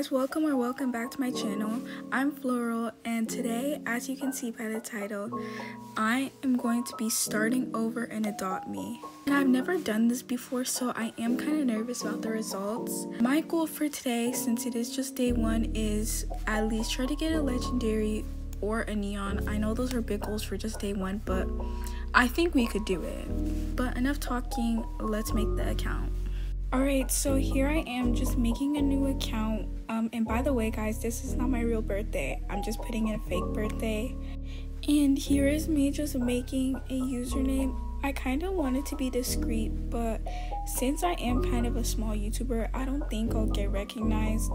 guys, welcome back to my channel. I'm Floral, and today, as you can see by the title, I am going to be starting over in Adopt Me. And I've never done this before, so I am kind of nervous about the results. My goal for today, since it is just day one, is at least try to get a legendary or a neon. I know those are big goals for just day one, but I think we could do it. But enough talking, let's make the account. Alright, so here I am just making a new account, and by the way guys, this is not my real birthday. I'm just putting in a fake birthday. And here is me just making a username. I kind of wanted to be discreet, but since I am kind of a small YouTuber, I don't think I'll get recognized.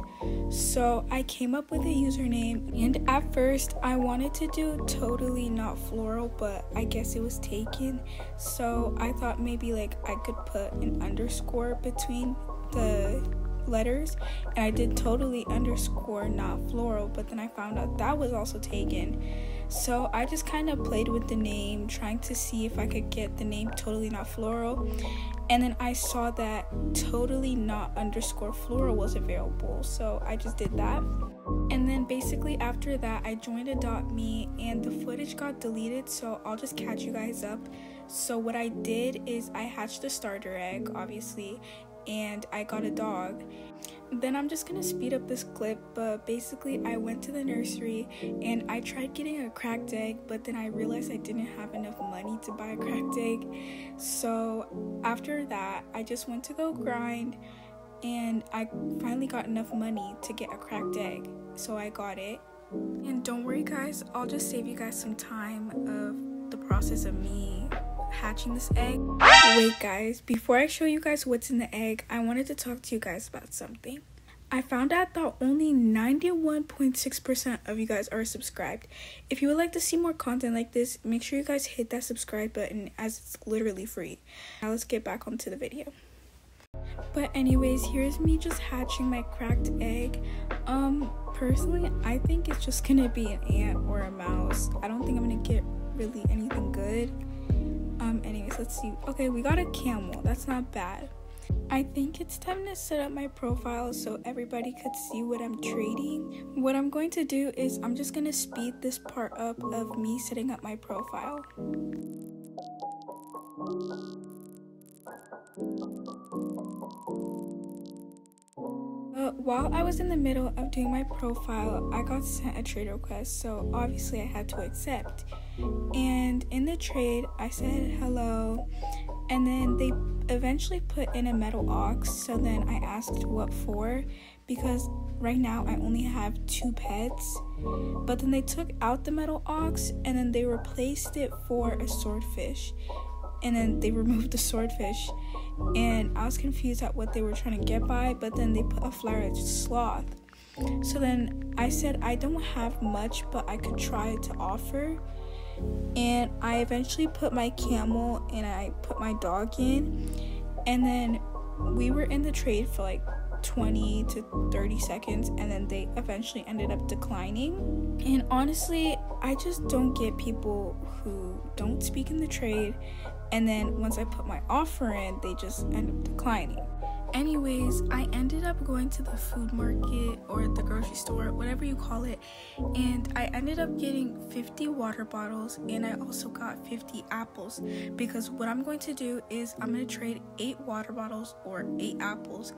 So I came up with a username, and at first I wanted to do totally not floral, but I guess it was taken. So I thought maybe like I could put an underscore between the letters, and I did totally underscore not floral, but then I found out that was also taken. So I just kind of played with the name, trying to see if I could get the name totally not floral, and then I saw that totally not underscore floral was available, so I just did that. And then basically after that I joined Adopt Me, and the footage got deleted, so I'll just catch you guys up. So what I did is I hatched a starter egg, obviously, and I got a dog. Then I'm just gonna speed up this clip, but basically I went to the nursery and I tried getting a cracked egg, but then I realized I didn't have enough money to buy a cracked egg. So after that I just went to go grind, and I finally got enough money to get a cracked egg, so I got it. And don't worry guys, I'll just save you guys some time of the process of me hatching this egg. Wait guys, before I show you guys what's in the egg, I wanted to talk to you guys about something. I found out that only 91.6% of you guys are subscribed. If you would like to see more content like this, make sure you guys hit that subscribe button, as it's literally free. Now let's get back onto the video. But anyways, here's me just hatching my cracked egg. Personally, I think it's just gonna be an ant or a mouse. I don't think I'm gonna get really anything good. Anyways, let's see. Okay, we got a camel. That's not bad. I think it's time to set up my profile so everybody could see what I'm trading. What I'm going to do is I'm just going to speed this part up of me setting up my profile. While I was in the middle of doing my profile, I got sent a trade request, so obviously I had to accept. And in the trade, I said hello, and then they eventually put in a metal ox. So then I asked what for, because right now I only have 2 pets, but then they took out the metal ox and then they replaced it for a swordfish, and then they removed the swordfish, and I was confused at what they were trying to get by, but then they put a flower-edged sloth. So then I said I don't have much, but I could try to offer. And I eventually put my camel and I put my dog in, and then we were in the trade for like 20 to 30 seconds, and then they eventually ended up declining. And honestly, I just don't get people who don't speak in the trade, and then once I put my offer in, they just end up declining. Anyways, I ended up going to the food market or the grocery store, whatever you call it, and I ended up getting 50 water bottles, and I also got 50 apples, because what I'm going to do is I'm going to trade 8 water bottles or 8 apples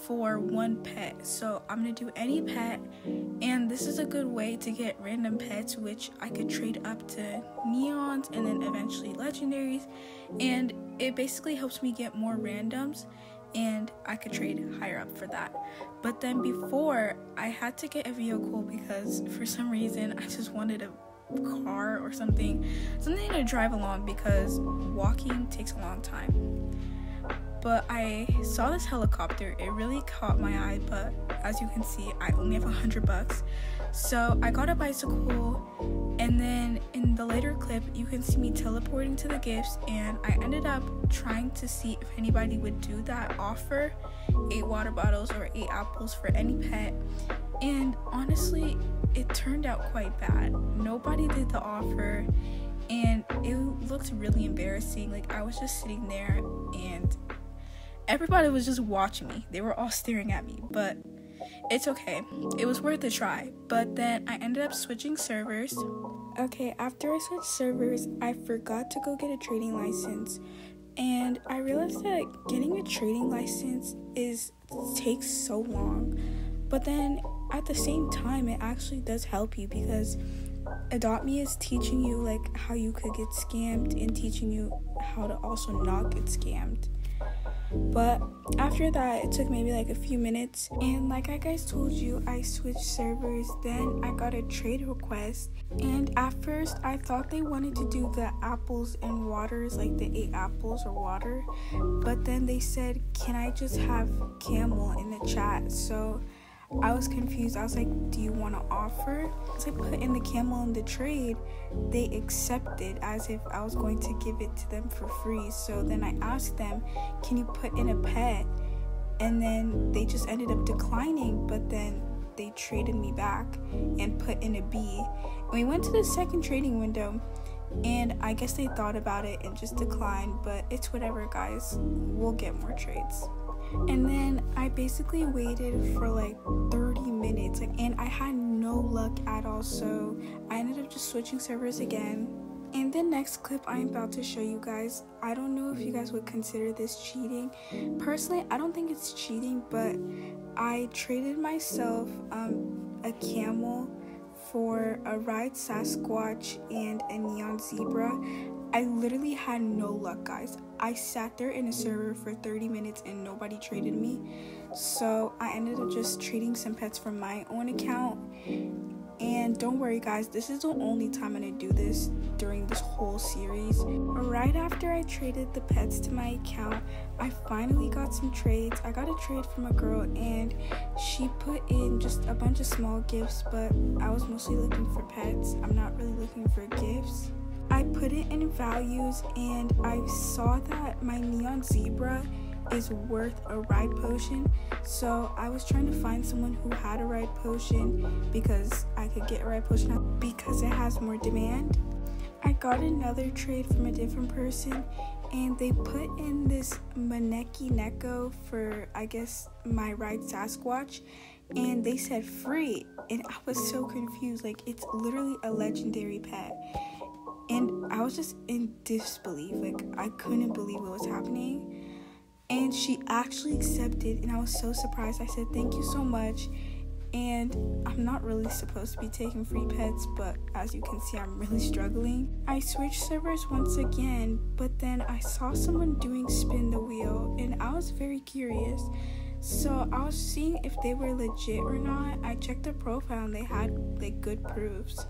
for 1 pet. So I'm going to do any pet, and this is a good way to get random pets, which I could trade up to neons and then eventually legendaries, and it basically helps me get more randoms, and I could trade higher up for that. But then before, I had to get a vehicle because for some reason I just wanted a car or something to drive along, because walking takes a long time. But I saw this helicopter, it really caught my eye, but as you can see, I only have $100. So I got a bicycle, and then in the later clip, you can see me teleporting to the gifts, and I ended up trying to see if anybody would do that offer, 8 water bottles or 8 apples for any pet. And honestly, it turned out quite bad. Nobody did the offer, and it looked really embarrassing. Like, I was just sitting there and everybody was just watching me. They were all staring at me, but it's okay. It was worth a try. But then I ended up switching servers. Okay, after I switched servers, I forgot to go get a trading license. And I realized that getting a trading license takes so long. But then at the same time, it actually does help you, because Adopt Me is teaching you like how you could get scammed and teaching you how to also not get scammed. But after that, it took maybe like a few minutes, and like I guys told you, I switched servers. Then I got a trade request, and at first I thought they wanted to do the apples and waters, like the 8 apples or water, but then they said, can I just have camel in the chat? So I was confused. I was like, do you want to offer? So I put in the camel in the trade. They accepted as if I was going to give it to them for free. So then I asked them, can you put in a pet? And then they just ended up declining, but then they traded me back and put in a bee. And we went to the second trading window, and I guess they thought about it and just declined, but it's whatever, guys. We'll get more trades. And then I basically waited for like 30 minutes, and I had no luck at all, so I ended up just switching servers again. In the next clip I'm about to show you guys, I don't know if you guys would consider this cheating. Personally, I don't think it's cheating, but I traded myself a camel for a ride Sasquatch and a neon zebra. I literally had no luck, guys. I sat there in a server for 30 minutes and nobody traded me. So I ended up just trading some pets from my own account. And don't worry, guys, this is the only time I'm going to do this during this whole series. Right after I traded the pets to my account, I finally got some trades. I got a trade from a girl, and she put in just a bunch of small gifts, but I was mostly looking for pets. I'm not really looking for gifts. I put it in values, and I saw that my neon zebra is worth a ride potion, so I was trying to find someone who had a ride potion because I could get a ride potion because it has more demand. I got another trade from a different person, and they put in this Maneki Neko for, I guess, my ride Sasquatch, and they said free, and I was so confused. Like, it's literally a legendary pet. And I was just in disbelief. Like, I couldn't believe what was happening. And she actually accepted, and I was so surprised. I said, thank you so much. And I'm not really supposed to be taking free pets, but as you can see, I'm really struggling. I switched servers once again, but then I saw someone doing spin the wheel, and I was very curious. So I was seeing if they were legit or not. I checked their profile, and they had like good proofs.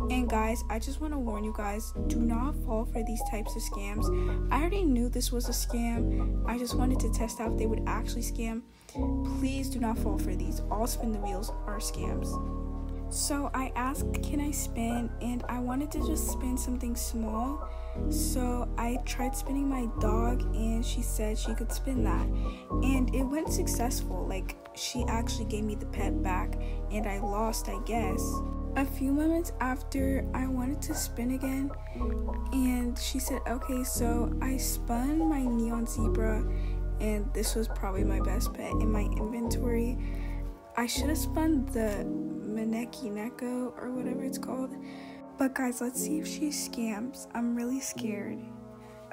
And guys, I just want to warn you guys, do not fall for these types of scams. I already knew this was a scam. I just wanted to test out if they would actually scam. Please do not fall for these. All spin the wheels are scams. So I asked, can I spin? And I wanted to just spin something small. So I tried spinning my dog, and she said she could spin that. And it went successful. Like, she actually gave me the pet back, and I lost, I guess. A few moments after, I wanted to spin again, and she said, okay, so I spun my neon zebra, and this was probably my best pet in my inventory. I should have spun the Maneki Neko or whatever it's called. But guys, let's see if she scams. I'm really scared.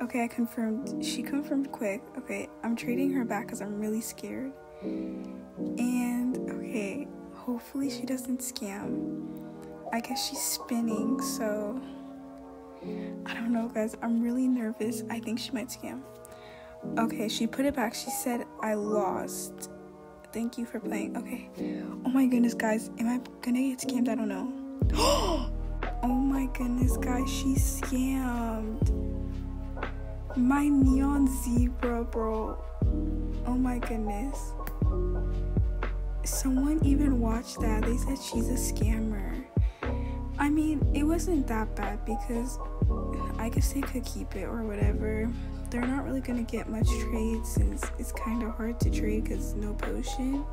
Okay, I confirmed. She confirmed quick. Okay, I'm trading her back because I'm really scared. And okay, hopefully she doesn't scam. I guess she's spinning, so I don't know, guys. I'm really nervous. I think she might scam. Okay, she put it back. She said I lost. Thank you for playing. Okay. Oh my goodness, guys. Am I gonna get scammed? I don't know. Oh my goodness, guys. She scammed my neon zebra, bro. Oh my goodness. Someone even watched that. They said she's a scammer. I mean, it wasn't that bad because I guess they could keep it or whatever. They're not really gonna get much trade since it's kind of hard to trade because no potion.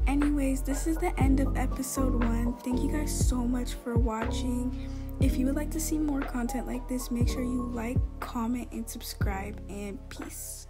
Anyways, this is the end of episode 1. Thank you guys so much for watching. If you would like to see more content like this, make sure you like, comment, and subscribe, and peace.